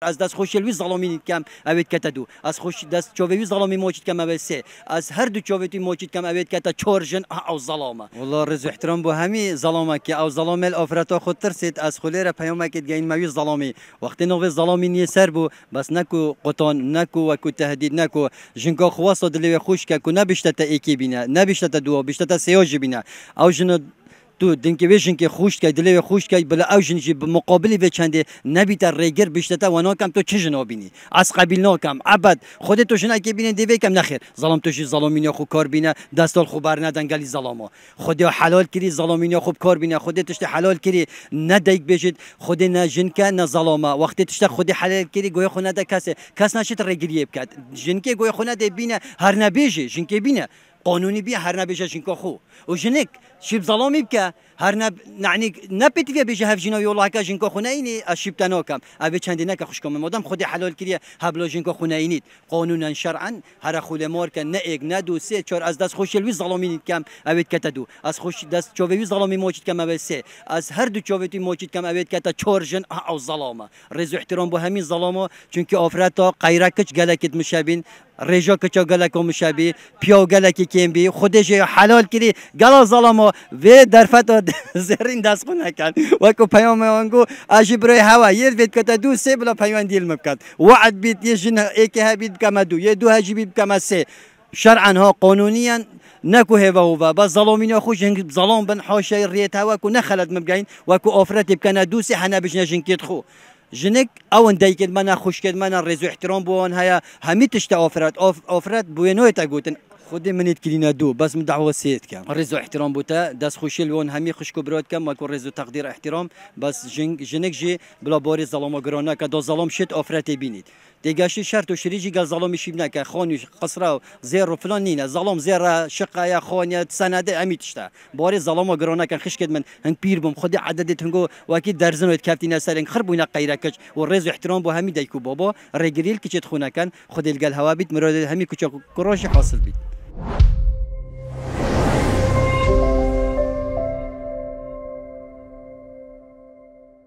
از دست خوشلوی ظلامی کم اوید کتا دو از خوش دست چوبی ظلامی موجود کم اوید سه از هر دو چوبی موجود کم اوید کتا چورجن او ظلامه والله رز و احترام با همی ظلامه که او ظلام الافراتا خود ترسید از خلیره پیامه که گین موی ظلامی وقتی نو ظلامی نیه سر بو بس نکو قطان نکو و کو تهدید نکو جنگا خواست دلوی خوش که کو نبشته تا اکی بینه نبشته تا دو بشته تا سیاج بینه او جن تو دنکی ویژن که خوش که دلیل خوش که بلا اوجن جی مقابلی و چنده نبی تر ریگر بیشتر و ناکم تو چه جنا بینی از قبیل ناکم عبد خودت تو جنا که بینی دیوی کم نخیر ظلم توش ظلمینیا خوب کار بینه دستال خوبر ندن گلی ظلما خودی حلال کری ظلمینیا خوب کار بینه خودت توش حلال کری ندیک بجید خودی نه جن که نه ظلما وقتی توش خودی حلال کری گوی خونه ده کس نشید ریگریه بکد جن که گوی خونه ده بینه هر نبیجه جن که بینه قانونی بیا هر نبیشه جنکا خو و جنک شیب ظلامی بکه هر نب یعنی نبیت وی بیشه هف جنایی الله که جنکا خونه اینی اشیب تناکم اوی چندی نک خوش کم مادام خودی حلال کریه هبلا جنکا خونه اینید قانونا شرعا هر خول مار کن نه یک نه دو سه چهار از دست خوشلوی ظلامی کم اوی کتا دو از خوش دست چوبی ظلامی موجود کم اوی سه از هر دو چوبی موجود کم اوی کتا چهار جن او ظلامه رز و احترام با همین ظلامه چون که آفرتا قیرکش گلکت مشابین رجا کچا گلکو مشابه پیاو گلکی کیم بی خودش حلال کری گلا ظلمو و درفت زرین دست خونه کن و کو پیام آنگو اجی برای هوا یه وید کتا دو سه بلا پیام دیل مکد وعد بیت یه جن ایک هبید کم دو یه دو هجی بیت کم سه شرعا ها قانونيا نكو هوا هوا بس ظلامين خوش ظلام بن حاشا ريت هوا كو نخلت مبقين وكو اوفرت بكنا دوسي حنا بجنا جنكيت خو جنك او دايكد منا خوش كد منا رزو احترام بوان هيا همي تشتا اوفرت بوينو تاغوتن خودي منيت كلينا دو بس من دعوه سيت كام رزو احترام بوتا داس خوشي لون همي خشكو براد كم وكو رزو تقدير احترام بس جنك جي بلا باري ظلام گرانا كدا ظلام شت اوفرت بينيت ديگاشي شرط و شريجي قال ظلام يشيبنا كخوني قصره زير فلان نينا ظلام زير شقه يا خونيا سنده امي تشتا باري ظلام گرانا كان خشكد من هن بير بم خدي عددت هنگو واكيد درزن وتكافتينا سرين خربونا قيركج والرزو احترام بو همي دايكو بابا ريجريل كيت خونه كان خدي القال هوا بيت مراد همي كوچا كروش حاصل بيت